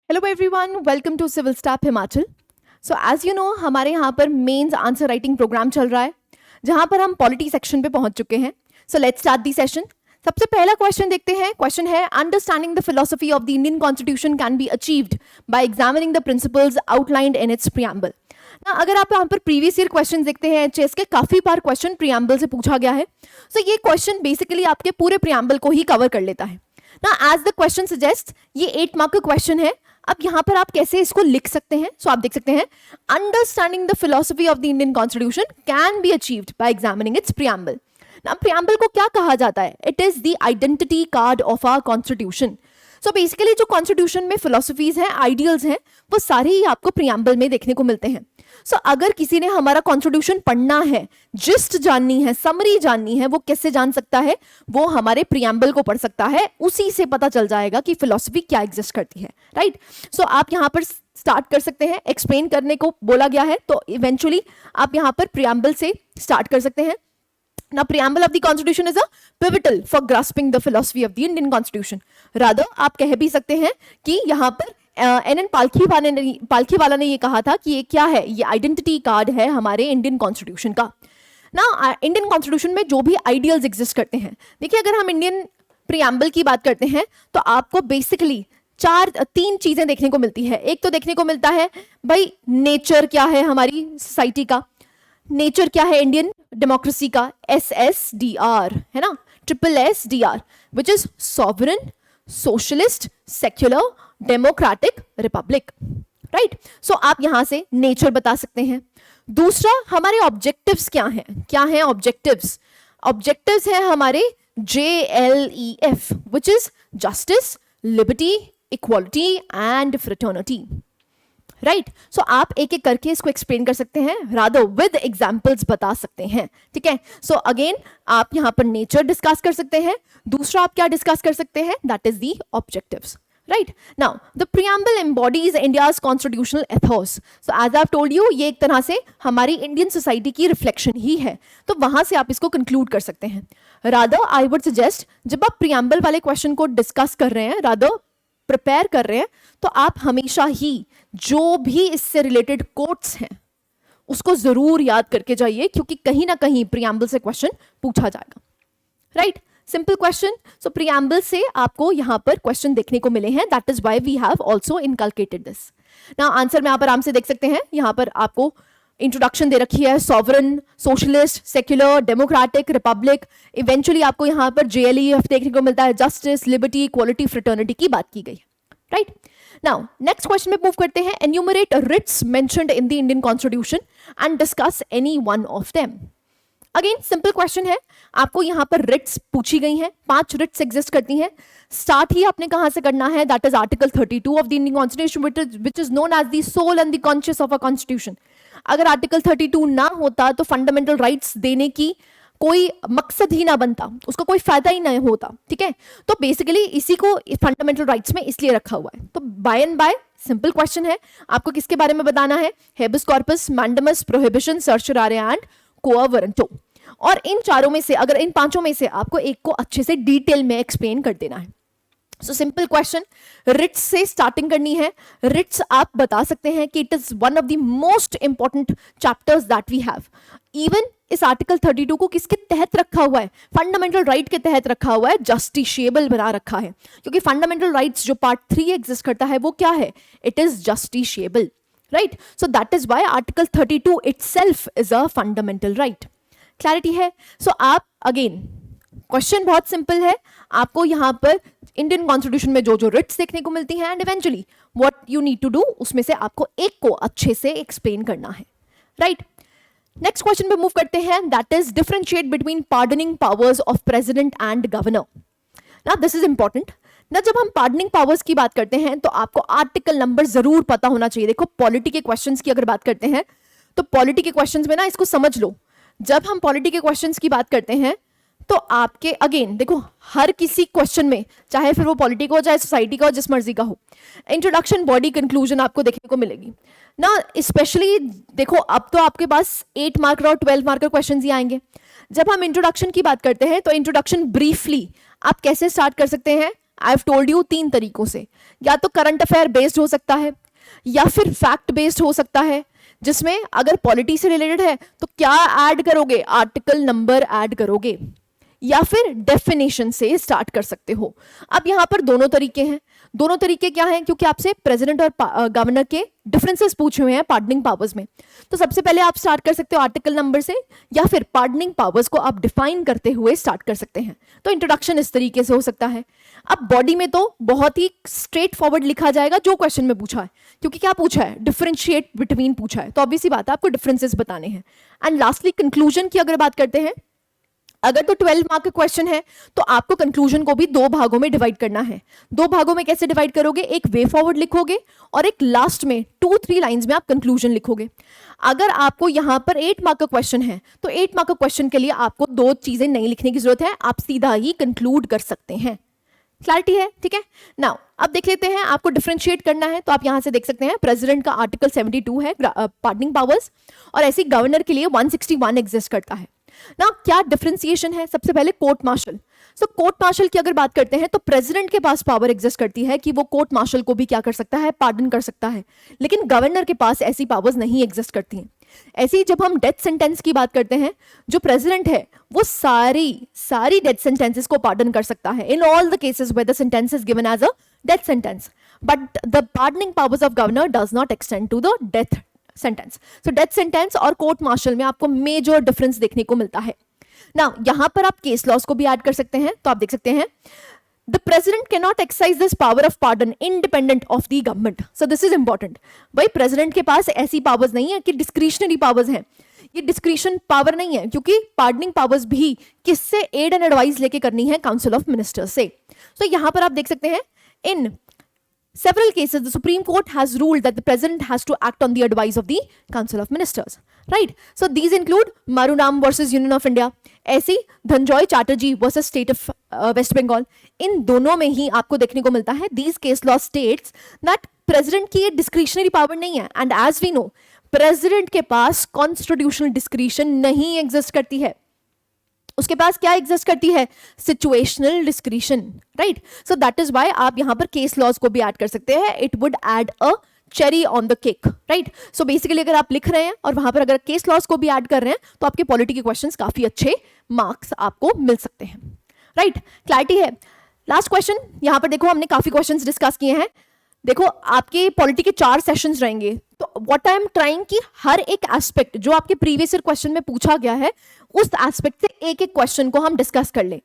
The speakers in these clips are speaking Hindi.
Hello everyone, welcome to civil staff Himachal. So as you know, हमारे यहाँ पर मेंस आंसर राइटिंग प्रोग्राम चल रहा है, जहाँ पर हम पॉलिटी सेक्शन पे पहुंच चुके हैं। So let's start the session. सबसे पहला क्वेश्चन देखते हैं। क्वेश्चन है, understanding the philosophy of the Indian constitution can be achieved by examining the principles outlined in its preamble. ना अगर आप यहाँ पर प्रीवियस ईयर क्वेश्चन देखते हैं एचएस के, काफी बार क्वेश्चन प्रियम्बल से पूछा गया है। सो ये क्वेश्चन बेसिकली आपके पूरे प्रियम्बल को ही कवर कर लेता है ना। एज द क्वेश्चन सजेस्ट, ये 8 मार्क का क्वेश्चन है। अब यहां पर आप कैसे इसको लिख सकते हैं? सो आप देख सकते हैं, understanding the philosophy of the Indian constitution can be achieved by examining its preamble. ना प्रियम्बल को क्या कहा जाता है? It is the identity card of our constitution. So basically जो कॉन्स्टिट्यूशन में फिलोसफीज हैं, आइडियल्स हैं, वो सारे ही आपको प्रियम्बल में देखने को मिलते हैं। सो अगर किसी ने हमारा कॉन्स्टिट्यूशन पढ़ना है, जिस्ट जाननी है, समरी जाननी है, वो कैसे जान सकता है? वो हमारे प्रियम्बल को पढ़ सकता है। उसी से पता चल जाएगा कि फिलोसफी क्या एग्जिस्ट करती है, राइट? सो आप यहाँ पर स्टार्ट कर सकते हैं। एक्सप्लेन करने को बोला गया है, तो इवेंचुअली आप यहाँ पर प्रियम्बल से स्टार्ट कर सकते हैं। Now, preamble of the Constitution is a pivotal for grasping the philosophy of the Indian Constitution. Rather, आप कह भी सकते हैं कि यहाँ पर एन पालखीवाला ने ये कहा था कि ये क्या है? ये आइडेंटिटी कार्ड है हमारे इंडियन कॉन्स्टिट्यूशन का। ना इंडियन कॉन्स्टिट्यूशन में जो भी आइडियल्स एग्जिस्ट करते हैं, देखिए अगर हम इंडियन प्रियम्बल की बात करते हैं तो आपको बेसिकली 3 चीजें देखने को मिलती है। एक तो देखने को मिलता है भाई, नेचर क्या है हमारी सोसाइटी का, नेचर क्या है इंडियन डेमोक्रेसी का, SSDR है ना, SSDR, which is sovereign, socialist, secular, democratic, republic, right? So आप यहां से नेचर बता सकते हैं। दूसरा, हमारे ऑब्जेक्टिव्स क्या हैं? क्या हैं ऑब्जेक्टिव्स? ऑब्जेक्टिव्स हैं हमारे JLEF, which is justice, liberty, equality and fraternity, right? So आप एक एक करके इसको एक्सप्लेन कर सकते हैं, रादर विद एग्जांपल्स बता सकते हैं, ठीक है? सो अगेन आप यहां पर नेचर डिस्कस कर सकते हैं। दूसरा आप क्या डिस्कस कर सकते हैं? That is the objectives, right? Now the preamble embodies India's constitutional ethos. So as I have told you, ये एक तरह से हमारी इंडियन सोसाइटी की रिफ्लेक्शन ही है, तो वहां से आप इसको कंक्लूड कर सकते हैं। रादर आई वुड सजेस्ट, जब आप प्रियम्बल वाले क्वेश्चन को डिस्कस कर रहे हैं, रादर प्रिपेयर कर रहे हैं, तो आप हमेशा ही जो भी इससे रिलेटेड कोट्स हैं उसको जरूर याद करके जाइए, क्योंकि कहीं ना कहीं प्रियम्बल से क्वेश्चन पूछा जाएगा, right? Simple question. So preamble से आपको यहां पर क्वेश्चन देखने को मिले हैं, that is why we have also inculcated this. Now answer में यहां पर आराम से देख सकते हैं। यहां पर आपको इंट्रोडक्शन दे रखी है, sovereign, socialist, secular, democratic, Republic. Eventually आपको यहाँ पर JLEF देखने को मिलता है, जस्टिस, लिबर्टी, इक्वालिटी, फ्रेटर्निटी की बात की गई, राइट? नाउ नेक्स्ट क्वेश्चन में मूव करते हैं। Enumerate writs mentioned in the Indian constitution and discuss any one of them. Again simple question है, आपको यहाँ पर रिट्स पूछी गई हैं। 5 रिट्स एग्जिस्ट करती हैं। स्टार्ट ही आपने कहां से करना है? That is article 32 of the Indian constitution, which is known as the soul and the conscious of a constitution. अगर आर्टिकल 32 ना होता तो फंडामेंटल राइट्स देने की कोई मकसद ही ना बनता, उसका कोई फायदा ही नहीं होता, ठीक है? तो बेसिकली इसी को फंडामेंटल राइट्स में इसलिए रखा हुआ है। तो by and by simple question है, आपको किसके बारे में बताना है? Habeas corpus, mandamus, prohibition, certiorari and quo warranto. और इन चारों में से, अगर इन 5 में से आपको एक को अच्छे से डिटेल में एक्सप्लेन कर देना है। सो सिंपल क्वेश्चन, रिट्स से स्टार्टिंग करनी है। रिट्स आप बता सकते हैं कि it is one of the most important chapters that we have. Even इस आर्टिकल 32 को किसके तहत रखा हुआ है? फंडामेंटल राइट के तहत रखा हुआ है, जस्टिशिएबल बना रखा है, क्योंकि फंडामेंटल राइट्स जो पार्ट 3 एग्जिस्ट करता है वो क्या है? It is justiciable, right? So that is why article 32 itself is a fundamental right. Clarity है? सो आप अगेन, क्वेश्चन बहुत सिंपल है, आपको यहां पर इंडियन कॉन्स्टिट्यूशन में जो जो रिट्स देखने को मिलती हैं and eventually what you need to do, उसमें से आपको एक को अच्छे से एक्सप्लेन करना है, राइट? नेक्स्ट क्वेश्चन पे मूव करते हैं, that is differentiate between pardoning powers of president and governor. ना दिस इज इंपॉर्टेंट। ना जब हम पार्डनिंग पावर्स की बात करते हैं तो आपको आर्टिकल नंबर जरूर पता होना चाहिए। देखो पॉलिटी के क्वेश्चंस की अगर बात करते हैं तो पॉलिटी के क्वेश्चंस में ना इसको समझ लो, जब हम पॉलिटी के क्वेश्चंस की बात करते हैं तो आपके अगेन देखो, हर किसी क्वेश्चन में, चाहे फिर वो पॉलिटी का हो, चाहे सोसाइटी का हो, जिस मर्जी का हो, इंट्रोडक्शन, बॉडी, कंक्लूजन आपको देखने को मिलेगी ना। स्पेशली देखो, अब तो आपके पास 8 मार्कर और 12 मार्कर क्वेश्चन ही आएंगे। जब हम इंट्रोडक्शन की बात करते हैं तो इंट्रोडक्शन ब्रीफली आप कैसे स्टार्ट कर सकते हैं? आई हैव टोल्ड यू 3 तरीकों से, या तो करंट अफेयर बेस्ड हो सकता है, या फिर फैक्ट बेस्ड हो सकता है, जिसमें अगर पॉलिटी से रिलेटेड है तो क्या ऐड करोगे, आर्टिकल नंबर ऐड करोगे, या फिर डेफिनेशन से स्टार्ट कर सकते हो। अब यहां पर दोनों तरीके हैं। दोनों तरीके क्या हैं, क्योंकि आपसे प्रेसिडेंट और गवर्नर के डिफरेंसेस पूछे हुए हैं पार्डनिंग पावर्स में। तो सबसे पहले आप स्टार्ट कर सकते हो आर्टिकल नंबर से, या फिर पार्डनिंग पावर्स को आप डिफाइन करते हुए स्टार्ट कर सकते हैं। तो इंट्रोडक्शन इस तरीके से हो सकता है। अब बॉडी में तो बहुत ही स्ट्रेट फॉरवर्ड लिखा जाएगा जो क्वेश्चन में पूछा है, क्योंकि क्या पूछा है, डिफरेंशिएट बिटवीन पूछा है, तो ऑब्वियसली बात है आपको डिफरेंसेस बताने हैं। एंड लास्टली कंक्लूजन की अगर बात करते हैं, अगर तो 12 मार्क का क्वेश्चन है तो आपको कंक्लूजन को भी 2 भागों में डिवाइड करना है। 2 भागों में कैसे डिवाइड करोगे, एक वे फॉरवर्ड लिखोगे और एक लास्ट में 2-3 लाइंस में आप कंक्लूजन लिखोगे। अगर आपको यहां पर 8 मार्क का क्वेश्चन है तो 8 मार्क का क्वेश्चन के लिए आपको 2 चीजें नहीं लिखने की जरूरत है, आप सीधा ही कंक्लूड कर सकते हैं। क्लैरिटी है, ठीक है। नाउ अब देख लेते हैं, आपको डिफरेंशिएट करना है तो आप यहां से देख सकते हैं प्रेसिडेंट का आर्टिकल 72 है पार्डनिंग पावर्स, और ऐसे गवर्नर के लिए 161 एग्जिस्ट करता है ना। क्या डिफरेंशिएशन है, सबसे पहले कोर्ट मार्शल। सो कोर्ट मार्शल की अगर बात करते हैं तो प्रेसिडेंट के पास पावर एग्जिस्ट करती है कि वो कोर्ट मार्शल को भी क्या कर सकता है, पार्डन कर सकता है, लेकिन गवर्नर के पास ऐसी पावर्स नहीं एग्जिस्ट करती हैं। ऐसे ही जब हम डेथ सेंटेंस की बात करते हैं, जो प्रेसिडेंट है वो सारी डेथ सेंटेंसेस को पार्डन कर सकता है in all the cases where the sentence is given as a death sentence, but the pardoning powers of governor does not extend to the death sentence. So death sentence और कोर्ट मार्शल में आपको मेजर डिफरेंस देखने को मिलता है। ना यहां पर आप केस लॉज को भी ऐड कर सकते हैं, तो आप देख सकते हैं the president can not exercise this power of pardon independent of the government. So this is important. भाई प्रेसिडेंट के पास ऐसी पावर्स नहीं है कि डिस्क्रिशनरी पावर्स हैं, ये डिस्क्रिशन पावर नहीं है, क्योंकि पार्डनिंग पावर्स भी किससे एड एंड एडवाइस लेके करनी है, काउंसिल ऑफ मिनिस्टर्स से। तो यहां पर आप देख सकते हैं इन several cases the Supreme Court has ruled that the President has to act on the advice of the Council of Ministers, right? So these include Marunam versus Union of India, ऐसी Dhananjoy Chatterjee versus state of West Bengal. इन दोनों में ही आपको देखने को मिलता है these case law states that President की ये discretionary power नहीं है, and as we know President के पास constitutional discretion नहीं एग्जिस्ट करती है। उसके पास क्या एग्जिस्ट करती है, situational discretion, right. So that is why आप यहां पर केस लॉज को भी ऐड कर सकते हैं, it would add a cherry on the cake, right. So basically अगर आप लिख रहे हैं और वहां पर अगर केस लॉज को भी ऐड कर रहे हैं तो आपके पॉलिटी के क्वेश्चंस काफी अच्छे मार्क्स आपको मिल सकते हैं, राइट। क्लैरिटी है। लास्ट क्वेश्चन, यहां पर देखो हमने काफी क्वेश्चंस डिस्कस किए हैं। देखो आपके पॉलिटी के 4 सेशंस रहेंगे, तो व्हाट आई एम ट्राइंग कि हर एक एस्पेक्ट जो आपके प्रीवियस ईयर क्वेश्चन में पूछा गया है उस एस्पेक्ट से एक एक क्वेश्चन को हम डिस्कस कर लें।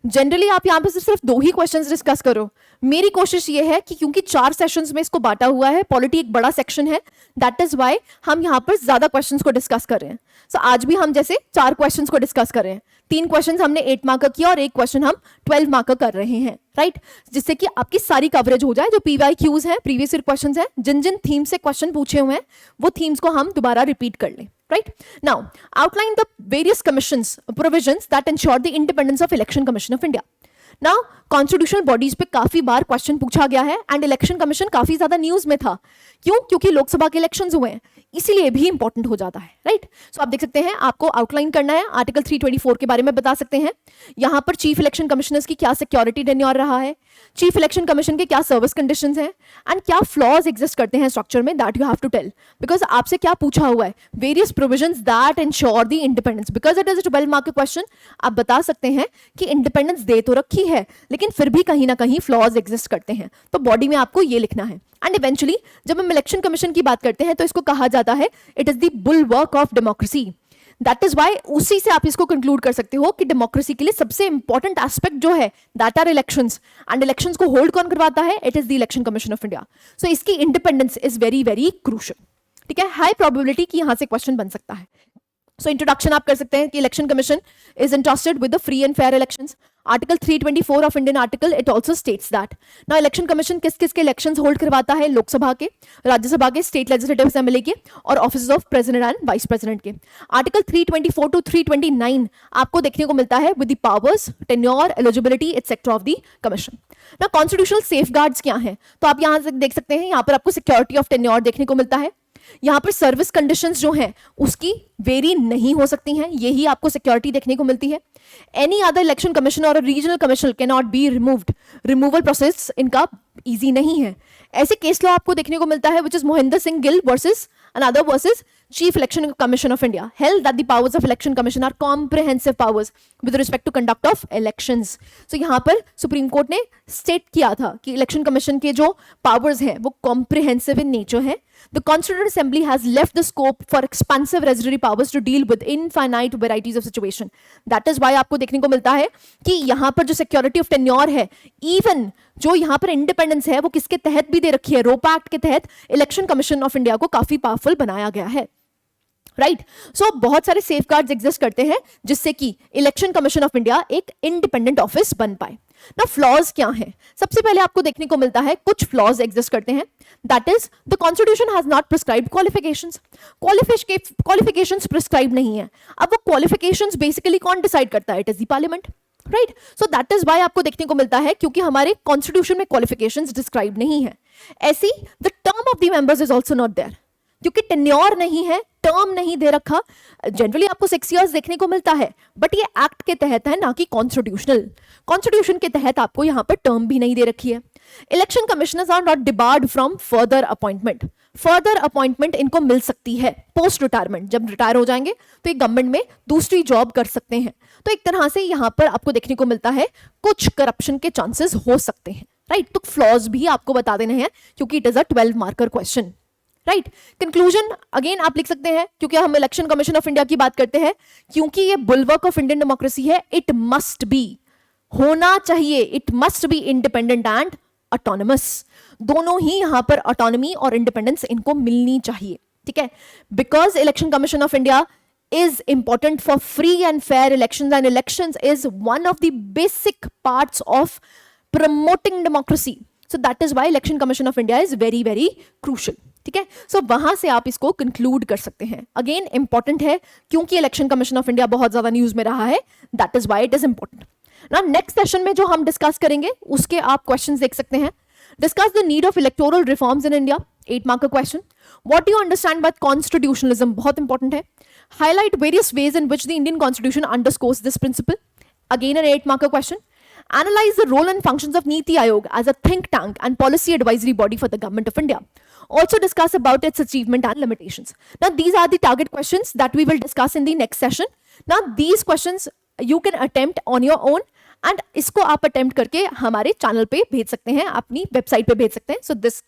जनरली आप यहाँ पे सिर्फ 2 ही क्वेश्चंस डिस्कस करो। मेरी कोशिश ये है कि क्योंकि 4 सेशंस में इसको बांटा हुआ है, पॉलिटी एक बड़ा सेक्शन है, दैट इज व्हाई हम यहाँ पर ज्यादा क्वेश्चंस को डिस्कस कर रहे हैं। सो आज भी हम जैसे 4 क्वेश्चंस को डिस्कस कर रहे हैं, 3 क्वेश्चंस हमने 8 मार्क का किया और 1 क्वेश्चन हम 12 मार्क का कर रहे हैं, राइट। जिससे कि आपकी सारी कवरेज हो जाए। जो PYQs हैं, प्रीवियस ईयर क्वेश्चंस हैं, जिन जिन थीम से क्वेश्चन पूछे हुए हैं वो थीम्स को हम दोबारा रिपीट कर लें, right? Now, outline the various commissions provisions that ensure the independence of Election Commission of India. Now, constitutional bodies पे काफी बार क्वेश्चन पूछा गया है एंड इलेक्शन कमीशन काफी ज्यादा न्यूज में था। क्यों? क्योंकि लोकसभा के इलेक्शंस हुए हैं, इसीलिए भी इंपॉर्टेंट हो जाता है, राइट। सो आप देख सकते हैं आपको आउटलाइन करना है, आर्टिकल 324 के बारे में बता सकते हैं। यहां पर चीफ इलेक्शन कमिश्नर्स की क्या सिक्योरिटी टेन्योर रहा है, चीफ इलेक्शन कमीशन के क्या सर्विस कंडीशंस हैं एंड क्या फ्लॉज एग्जिस्ट करते हैं स्ट्रक्चर में, that you have to tell. Because आपसे क्या पूछा हुआ है, various provisions that ensure the independence. Because it is a 12 mark question, आप बता सकते हैं कि इंडिपेंडेंस दे तो रखी है लेकिन फिर भी कहीं ना कहीं फ्लॉज एग्जिस्ट करते हैं, तो बॉडी में आपको ये लिखना है। एंड इवेंचुअली जब हम इलेक्शन कमीशन की बात करते हैं तो इसको कहा जाता है it is the bulwark of democracy. That is why उसी से आप इसको कंक्लूड कर सकते हो कि डेमोक्रेसी के लिए सबसे इंपॉर्टेंट एस्पेक्ट जो है that are elections, and elections को होल्ड कौन करवाता है, it is the election commission of India. So इसकी independence is very very crucial, ठीक है। हाई प्रोबेबिलिटी कि यहां से क्वेश्चन बन सकता है। सो इंट्रोडक्शन आप कर सकते हैं कि election commission is interested with the free and fair elections. Article 324 of Indian article it also states that now election commission किस किस के इलेक्शंस होल्ड करवाता है, लोकसभा के, राज्यसभा के, स्टेट लेजिस्लेटिव असेंबली के और office of president and vice president के। आर्टिकल 324 टू 329 आपको देखने को मिलता है with the powers, tenure, eligibility etcetera of the commission. ना कॉन्स्टिट्यूशनल सेफगार्ड्स क्या हैं, तो आप यहां से देख सकते हैं, यहां पर आपको सिक्योरिटी ऑफ टेन्योर देखने को मिलता है। यहाँ पर सर्विस कंडीशंस जो हैं उसकी वेरी नहीं हो सकती हैं, यही आपको सिक्योरिटी देखने को मिलती है. एनी अदर इलेक्शन कमीशन और regional commission can not be removed, removal process इनका इजी नहीं है. ऐसे केस लॉ आपको देखने को मिलता है which is Mohinder Singh Gill versus another versus Chief Election Commission of India, held that the powers of Election Commission are comprehensive powers with respect to conduct of elections. So यहाँ पर सुप्रीम कोर्ट ने स्टेट किया था कि इलेक्शन कमीशन के जो पावर्स हैं वो कॉम्प्रिहेंसिव इन नेचर है. The Constituent Assembly has left the scope for expansive residuary powers to deal with infinite varieties of situation. That is why आपको देखने को मिलता है कि यहाँ पर जो सिक्योरिटी ऑफ टेन्योर है, इवन जो यहाँ पर इंडिपेंडेंस है वो किसके तहत भी दे रखी है, रोपा एक्ट के तहत इलेक्शन कमीशन ऑफ इंडिया को काफी पावरफुल बनाया गया है. राइट, सो बहुत सारे सेफगार्ड्स एग्जिस्ट करते हैं जिससे कि इलेक्शन कमीशन ऑफ इंडिया एक इंडिपेंडेंट ऑफिस बन पाए. ना फ्लॉज क्या है, सबसे पहले आपको देखने को मिलता है कुछ फ्लॉज एग्जिस्ट करते हैं. That is the constitution has not prescribed qualifications. Qualifications prescribe नहीं है. अब वो क्वालिफिकेशंस बेसिकली कौन डिसाइड करता है? It is the parliament. Right, so that is why आपको देखने को मिलता है क्योंकि हमारे कॉन्स्टिट्यूशन में क्वालिफिकेशंस डिस्क्राइब नहीं है. ऐसी the term of the members is also not there, क्योंकि टेन्योर नहीं है, टर्म नहीं दे रखा. जनरली आपको 6 इयर्स देखने को मिलता है, बट ये एक्ट के तहत है ना कि कॉन्स्टिट्यूशन के तहत आपको यहाँ पर टर्म भी नहीं दे रखी है. Election commissioners are not debarred from further appointment. Further appointment इनको मिल सकती है पोस्ट रिटायरमेंट, जब रिटायर हो जाएंगे तो ये गवर्नमेंट में दूसरी जॉब कर सकते हैं. तो एक तरह से यहाँ पर आपको देखने को मिलता है कुछ करप्शन के चांसेस हो सकते हैं. राइट, तो फ्लॉज भी आपको बता देने हैं क्योंकि it is a 12 marker question. Right, conclusion again आप लिख सकते हैं क्योंकि हम इलेक्शन कमीशन ऑफ इंडिया की बात करते हैं, क्योंकि ये बुलवर्क ऑफ इंडियन डेमोक्रेसी है. इट मस्ट बी, होना चाहिए, it must be independent and autonomous. दोनों ही यहां पर ऑटोनॉमी और इंडिपेंडेंस इनको मिलनी चाहिए. ठीक है, because election commission of India is important for free and fair elections, and elections is one of the basic parts of promoting democracy. So that is why election commission of India is very very crucial. ठीक है, सो वहां से आप इसको कंक्लूड कर सकते हैं. अगेन इंपॉर्टेंट है क्योंकि इलेक्शन कमीशन ऑफ इंडिया बहुत ज्यादा न्यूज में रहा है, that is why it is important. ना नेक्स्ट सेशन में जो हम डिस्कस करेंगे उसके आप क्वेश्चंस देख सकते हैं. Discuss the need of electoral reforms in India, 8 mark का question. What do you understand by constitutionalism, बहुत इंपॉर्टेंट है. Highlight various ways in which the Indian constitution underscores this principle, again an 8 mark का question. Analyze the role and functions of Niti Aayog as a think tank and policy advisory body for the government of India. Also discuss about its achievement and limitations. Now these are the target questions that we will discuss in the next session. Now these questions you can attempt on your own and इसको आप attempt करके हमारे channel पे भेज सकते हैं, अपनी website पे भेज सकते हैं. So this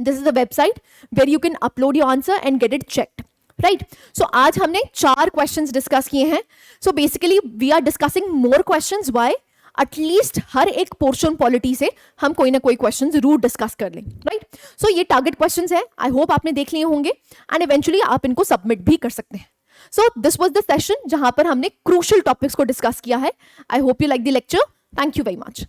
is the website where you can upload your answer and get it checked. Right, so आज हमने 4 क्वेश्चंस डिस्कस किए हैं. So basically we are discussing more questions. Why? At least हर एक पोर्शन पॉलिटी से हम कोई ना कोई क्वेश्चन जरूर डिस्कस कर लें. राइट, सो ये टारगेट क्वेश्चंस हैं, आई होप आपने देख लिए होंगे एंड इवेंचुअली आप इनको सबमिट भी कर सकते हैं. So this was the session जहां पर हमने क्रूशियल टॉपिक्स को डिस्कस किया है. I hope you like the lecture. Thank you very much.